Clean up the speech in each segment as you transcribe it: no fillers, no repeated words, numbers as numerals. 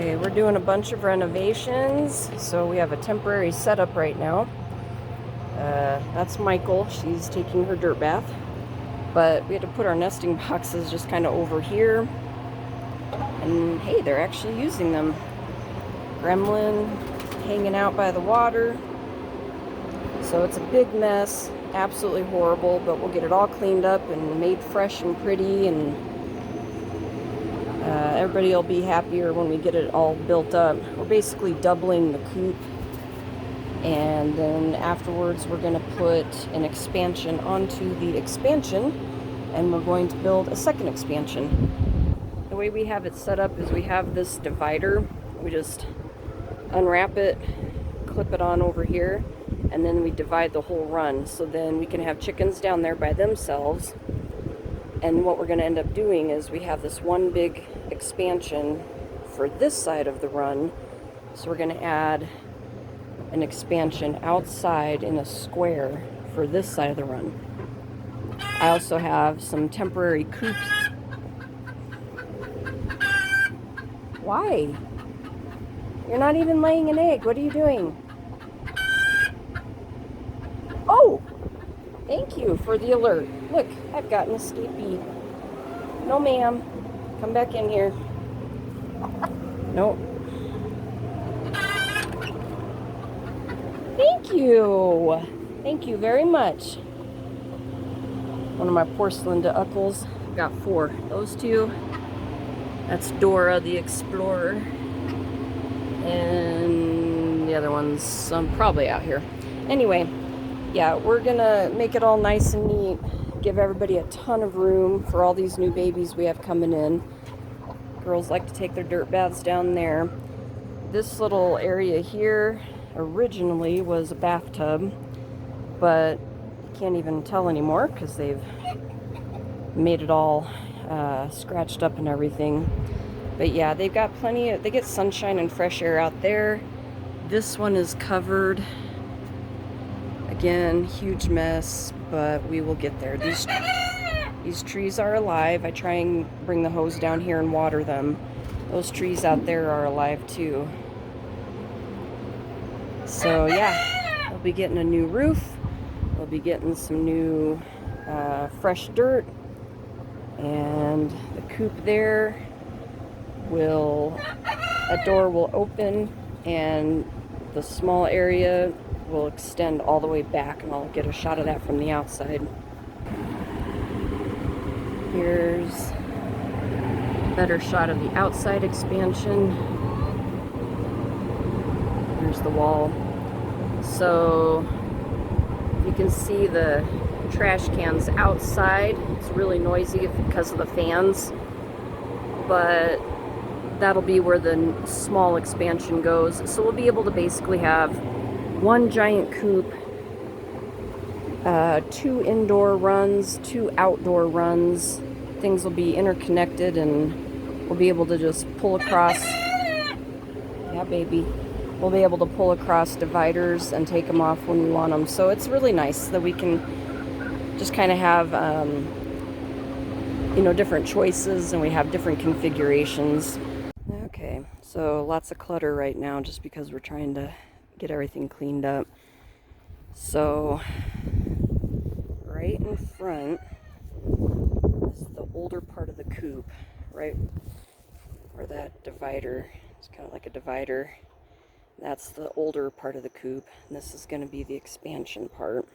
Okay, we're doing a bunch of renovations, so we have a temporary setup right now. That's Michael. She's taking her dirt bath. But we had to put our nesting boxes just kind of over here. And hey, they're actually using them. Gremlin hanging out by the water. So it's a big mess, absolutely horrible, but we'll get it all cleaned up and made fresh and pretty, and everybody will be happier when we get it all built up. We're basically doubling the coop, and then afterwards we're going to put an expansion onto the expansion, and we're going to build a second expansion. The way we have it set up is we have this divider. We just unwrap it, clip it on over here, and then we divide the whole run. So then we can have chickens down there by themselves. And what we're going to end up doing is we have this one big expansion for this side of the run. So we're going to add an expansion outside in a square for this side of the run. I also have some temporary coops. Why? You're not even laying an egg. What are you doing? Oh! Thank you for the alert. Look, I've got an escapee. No, ma'am. Come back in here. Nope. Thank you. Thank you very much. One of my porcelain duckles. I've got 4. Those 2. That's Dora the Explorer. And the other one's probably out here. Anyway. Yeah, we're gonna make it all nice and neat, give everybody a ton of room for all these new babies we have coming in. Girls like to take their dirt baths down there. This little area here originally was a bathtub, but you can't even tell anymore because they've made it all scratched up and everything. But yeah, they've got they get sunshine and fresh air out there. This one is covered. Again, huge mess, but we will get there. These trees are alive. I try and bring the hose down here and water them. Those trees out there are alive too. So yeah, we'll be getting a new roof. We'll be getting some new fresh dirt. And the coop there a door will open, and the small area will extend all the way back, and I'll get a shot of that from the outside. Here's a better shot of the outside expansion. Here's the wall. So you can see the trash cans outside. It's really noisy because of the fans, but that'll be where the small expansion goes. So we'll be able to basically have one giant coop, 2 indoor runs, 2 outdoor runs. Things will be interconnected, and we'll be able to just pull across. Yeah, baby. We'll be able to pull across dividers and take them off when we want them. So it's really nice that we can just kind of have, different choices, and we have different configurations. Okay, so lots of clutter right now just because we're trying to get everything cleaned up. So right in front is the older part of the coop, right where that divider, it's kind of like a divider. That's the older part of the coop, and this is going to be the expansion part.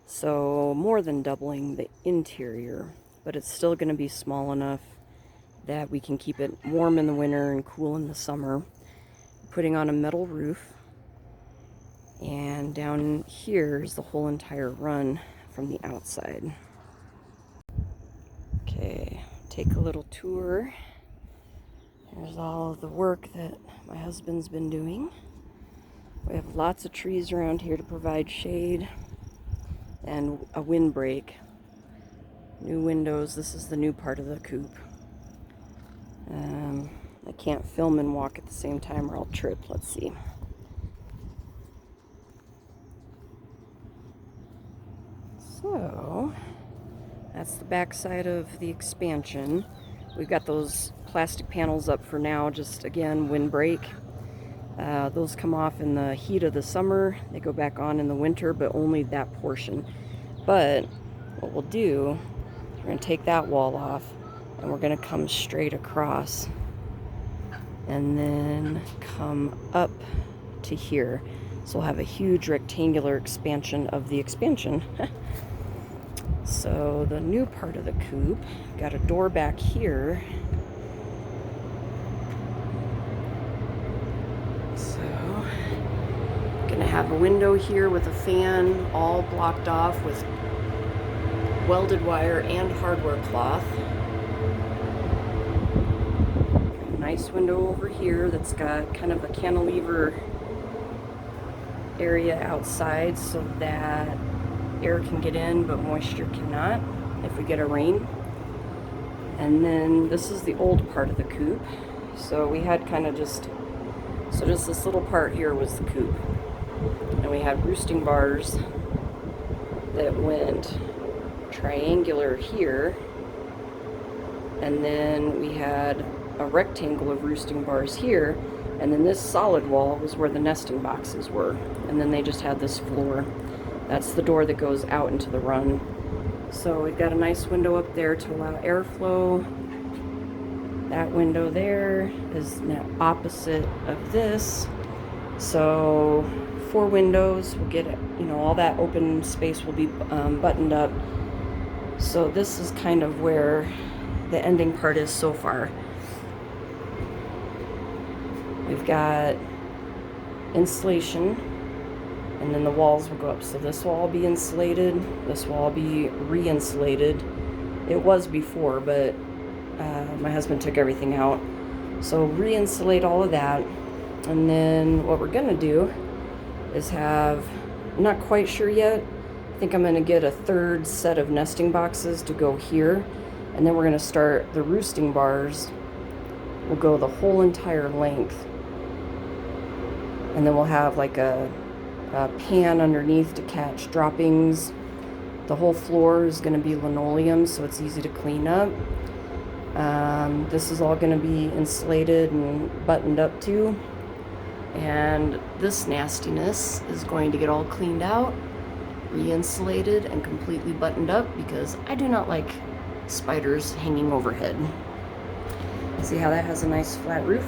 So more than doubling the interior, but it's still going to be small enough that we can keep it warm in the winter and cool in the summer. Putting on a metal roof. And down here is the whole entire run from the outside. Okay, take a little tour. Here's all of the work that my husband's been doing. We have lots of trees around here to provide shade and a windbreak. New windows. This is the new part of the coop. I can't film and walk at the same time or I'll trip. Let's see. So that's the back side of the expansion. We've got those plastic panels up for now, just again, windbreak. Those come off in the heat of the summer. They go back on in the winter, but only that portion. But what we'll do, we're going to take that wall off, and we're going to come straight across and then come up to here. So we'll have a huge rectangular expansion of the expansion. So the new part of the coop, got a door back here. So gonna have a window here with a fan all blocked off with welded wire and hardware cloth. Nice window over here that's got kind of a cantilever area outside so that air can get in but moisture cannot if we get a rain. And then this is the old part of the coop. So we had kind of just this little part here was the coop. And we had roosting bars that went triangular here. And then we had a rectangle of roosting bars here, and then this solid wall was where the nesting boxes were, and then they just had this floor. That's the door that goes out into the run. So we've got a nice window up there to allow airflow. That window there is now opposite of this, so 4 windows will get, you know, all that open space will be buttoned up. So this is kind of where the ending part is so far. We've got insulation, and then the walls will go up. So this will all be insulated. This will all be re-insulated. It was before, but my husband took everything out. So re-insulate all of that. And then what we're gonna do is have, I'm not quite sure yet, I think I'm gonna get a 3rd set of nesting boxes to go here. And then we're gonna start the roosting bars. We'll go the whole entire length. And then we'll have like a pan underneath to catch droppings. The whole floor is going to be linoleum, so it's easy to clean up. This is all going to be insulated and buttoned up too. And this nastiness is going to get all cleaned out, re-insulated, and completely buttoned up because I do not like spiders hanging overhead. See how that has a nice flat roof?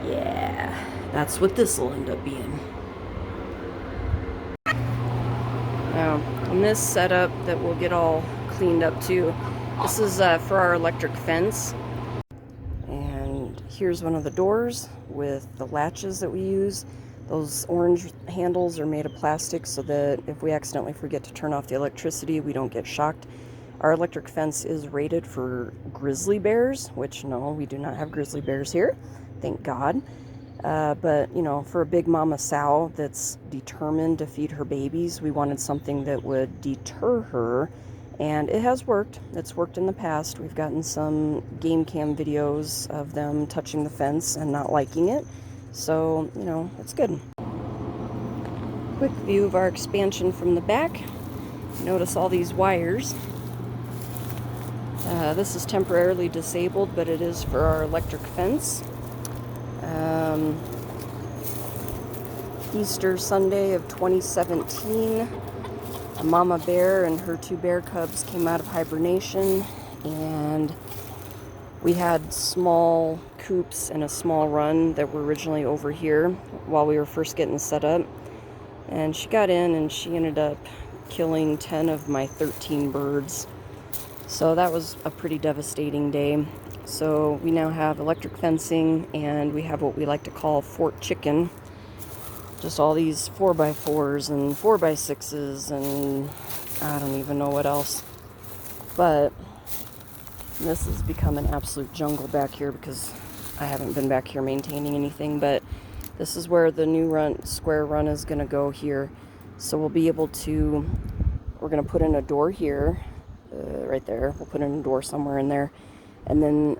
Yeah. That's what this will end up being. Now, in this setup that we'll get all cleaned up too, this is for our electric fence. And here's one of the doors with the latches that we use. Those orange handles are made of plastic so that if we accidentally forget to turn off the electricity, we don't get shocked. Our electric fence is rated for grizzly bears, which no, we do not have grizzly bears here, thank God. But, you know, for a big mama sow that's determined to feed her babies, we wanted something that would deter her, and it has worked. It's worked in the past. We've gotten some game cam videos of them touching the fence and not liking it, so, you know, it's good. Quick view of our expansion from the back. Notice all these wires. This is temporarily disabled, but it is for our electric fence. Easter Sunday of 2017, a mama bear and her 2 bear cubs came out of hibernation, and we had small coops and a small run that were originally over here while we were first getting set up. And she got in and she ended up killing 10 of my 13 birds. So that was a pretty devastating day. So we now have electric fencing, and we have what we like to call Fort Chicken. Just all these 4x4s and 4x6s and I don't even know what else. But this has become an absolute jungle back here because I haven't been back here maintaining anything. But this is where the new square run is going to go here. So we'll be able to, we're going to put in a door here, right there. We'll put in a door somewhere in there. And then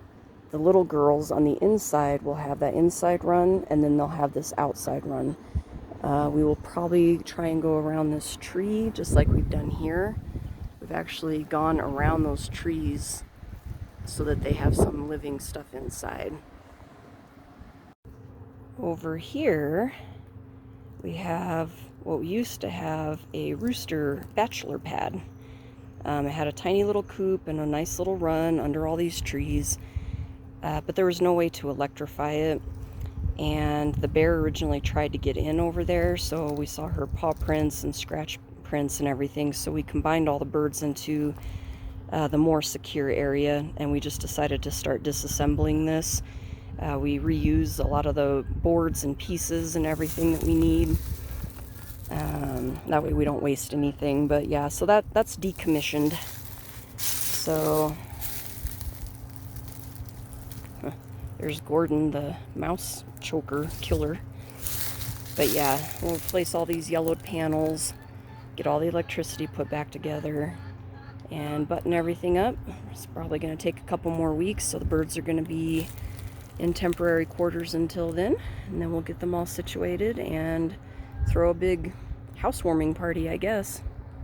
the little girls on the inside will have that inside run, and then they'll have this outside run. We will probably try and go around this tree just like we've done here. We've actually gone around those trees so that they have some living stuff inside. Over here, we have what we used to have a rooster bachelor pad. It had a tiny little coop and a nice little run under all these trees, but there was no way to electrify it. And the bear originally tried to get in over there, so we saw her paw prints and scratch prints and everything, so we combined all the birds into the more secure area, and we just decided to start disassembling this. We reuse a lot of the boards and pieces and everything that we need. That way we don't waste anything. But yeah, so that's decommissioned. So there's Gordon, the mouse choker killer. But yeah, we'll replace all these yellowed panels, get all the electricity put back together, and button everything up. It's probably going to take a couple more weeks, so the birds are going to be in temporary quarters until then, and then we'll get them all situated and throw a big housewarming party, I guess.